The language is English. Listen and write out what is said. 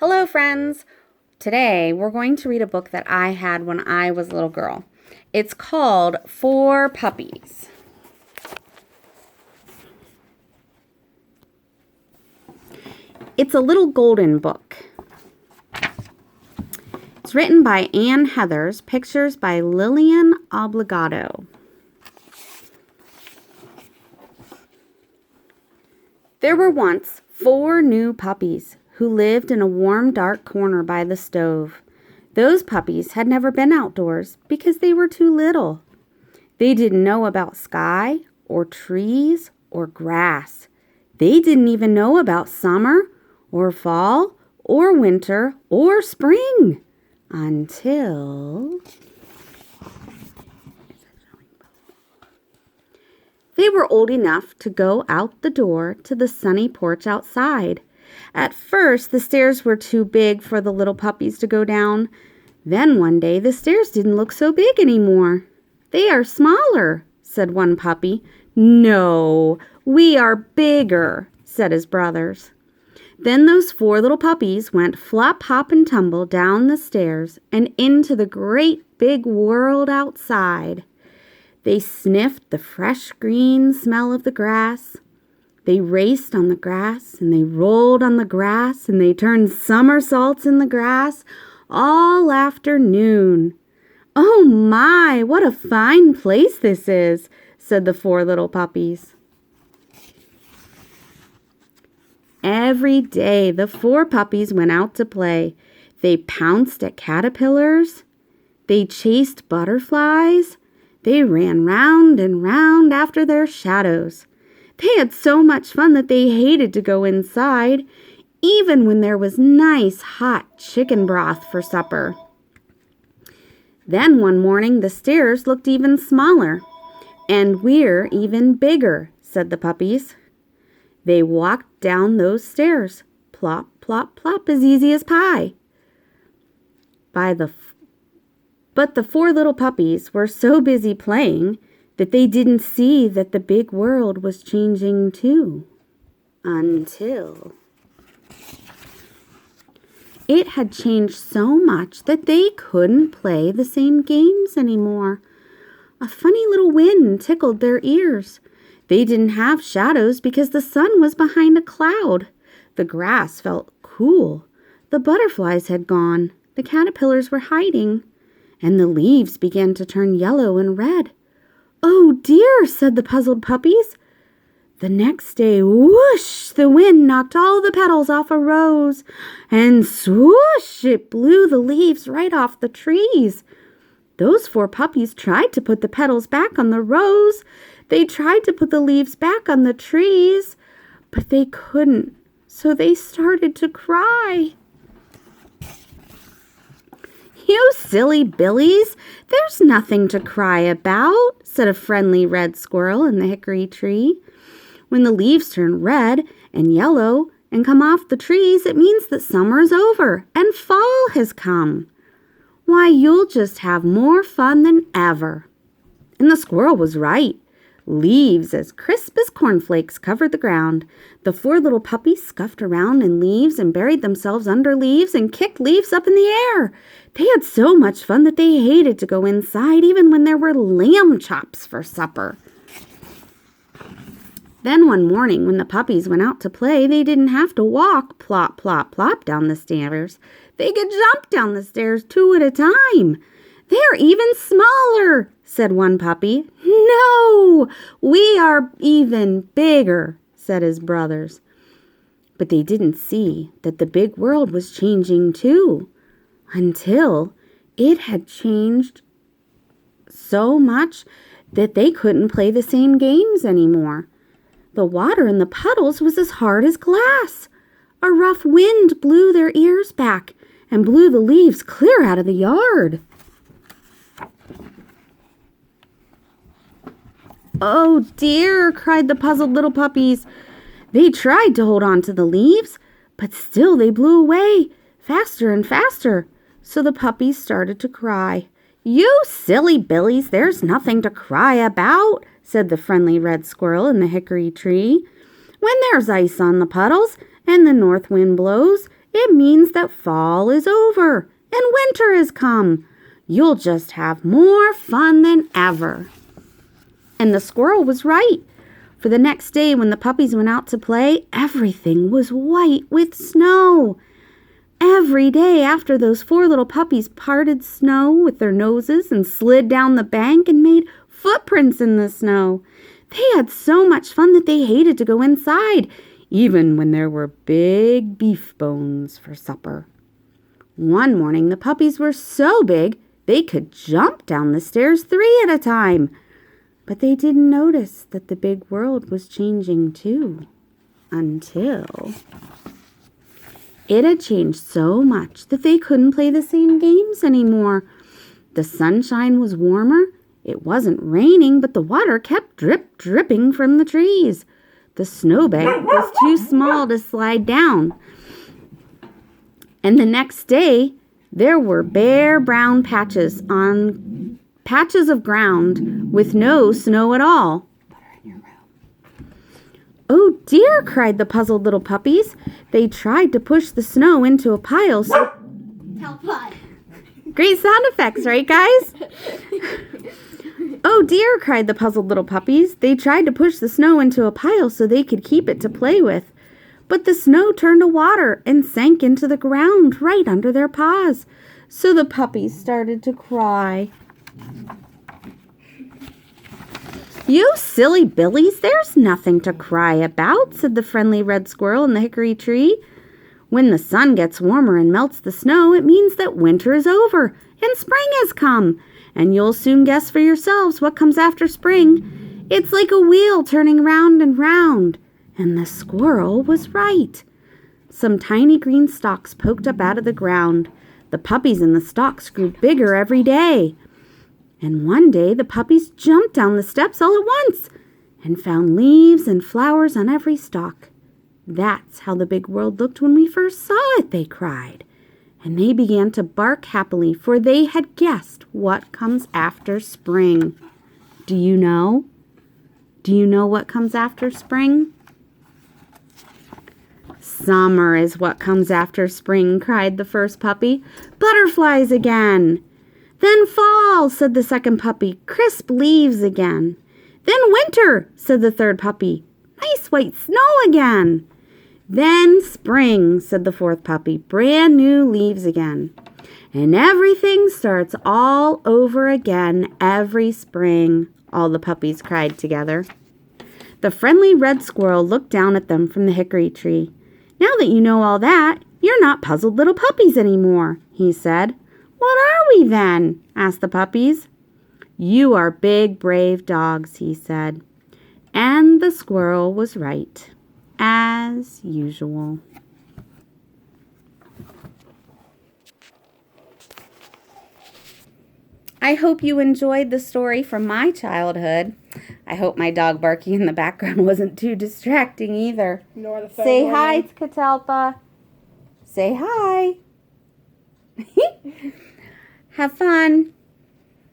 Hello, friends! Today, we're going to read a book that I had when I was a little girl. It's called For Puppies. It's a little golden book. It's written by Anne Heathers, pictures by Lillian Obligado. There were once 4 new puppies who lived in a warm, dark corner by the stove. Those puppies had never been outdoors because they were too little. They didn't know about sky or trees or grass. They didn't even know about summer or fall or winter or spring until they were old enough to go out the door to the sunny porch outside. At first, the stairs were too big for the little puppies to go down. Then one day, the stairs didn't look so big anymore. "They are smaller," said one puppy. "No, we are bigger," said his brothers. Then those 4 little puppies went flop, hop, and tumble down the stairs and into the great big world outside. They sniffed the fresh green smell of the grass. They raced on the grass, and they rolled on the grass, and they turned somersaults in the grass all afternoon. "Oh my, what a fine place this is," said the 4 little puppies. Every day, the 4 puppies went out to play. They pounced at caterpillars. They chased butterflies. They ran round and round after their shadows. They had so much fun that they hated to go inside, even when there was nice hot chicken broth for supper. Then one morning the stairs looked even smaller. "And we're even bigger," said the puppies. They walked down those stairs, plop, plop, plop, as easy as pie. But the 4 little puppies were so busy playing that they didn't see that the big world was changing too. Until it had changed so much that they couldn't play the same games anymore. A funny little wind tickled their ears. They didn't have shadows because the sun was behind a cloud. The grass felt cool. The butterflies had gone. The caterpillars were hiding. And the leaves began to turn yellow and red. "Oh dear," said the puzzled puppies. The next day, whoosh, the wind knocked all the petals off a rose, and swoosh, it blew the leaves right off the trees. Those 4 puppies tried to put the petals back on the rose. They tried to put the leaves back on the trees, but they couldn't, so they started to cry. "You silly billies, there's nothing to cry about," said a friendly red squirrel in the hickory tree. "When the leaves turn red and yellow and come off the trees, it means that summer is over and fall has come. Why, you'll just have more fun than ever." And the squirrel was right. Leaves as crisp as cornflakes covered the ground. The 4 little puppies scuffed around in leaves and buried themselves under leaves and kicked leaves up in the air. They had so much fun that they hated to go inside even when there were lamb chops for supper. Then one morning when the puppies went out to play, they didn't have to walk plop, plop, plop down the stairs. They could jump down the stairs 2 at a time. "They're even smaller," said one puppy. "No, we are even bigger," said his brothers. But they didn't see that the big world was changing too, until it had changed so much that they couldn't play the same games anymore. The water in the puddles was as hard as glass. A rough wind blew their ears back and blew the leaves clear out of the yard. "Oh dear," cried the puzzled little puppies. They tried to hold on to the leaves, but still they blew away faster and faster. So the puppies started to cry. "You silly billies, there's nothing to cry about," said the friendly red squirrel in the hickory tree. "When there's ice on the puddles and the north wind blows, It means that fall is over and winter has come. You'll just have more fun than ever." And the squirrel was right. For the next day when the puppies went out to play, everything was white with snow. Every day after those 4 little puppies parted snow with their noses and slid down the bank and made footprints in the snow, they had so much fun that they hated to go inside, even when there were big beef bones for supper. One morning the puppies were so big they could jump down the stairs 3 at a time. But they didn't notice that the big world was changing too, until it had changed so much that they couldn't play the same games anymore. The sunshine was warmer. It wasn't raining, but the water kept dripping from the trees. The snowbank was too small to slide down. And the next day, there were bare brown patches of ground with no snow at all. "Oh dear," cried the puzzled little puppies. They tried to push the snow into a pile. Great sound effects, right, guys? "Oh dear," cried the puzzled little puppies. They tried to push the snow into a pile so they could keep it to play with. But the snow turned to water and sank into the ground right under their paws. So the puppies started to cry. "You silly billies, there's nothing to cry about," said the friendly red squirrel in the hickory tree. "When the sun gets warmer and melts the snow, it means that winter is over and spring has come. And you'll soon guess for yourselves what comes after spring. It's like a wheel turning round and round." And the squirrel was right. Some tiny green stalks poked up out of the ground. The puppies in the stalks grew bigger every day. And one day the puppies jumped down the steps all at once and found leaves and flowers on every stalk. "That's how the big world looked when we first saw it," they cried. And they began to bark happily, for they had guessed what comes after spring. Do you know? Do you know what comes after spring? "Summer is what comes after spring," cried the first puppy. "Butterflies again." "Then fall," said the second puppy. "Crisp leaves again." "Then winter," said the third puppy. "Nice white snow again." "Then spring," said the fourth puppy. "Brand new leaves again." "And everything starts all over again every spring," all the puppies cried together. The friendly red squirrel looked down at them from the hickory tree. "Now that you know all that, you're not puzzled little puppies anymore," he said. "What are we then?" asked the puppies. "You are big, brave dogs," he said. And the squirrel was right, as usual. I hope you enjoyed the story from my childhood. I hope my dog barking in the background wasn't too distracting either. Nor the phone Say warning. hi, Catalpa. Say hi. Have fun.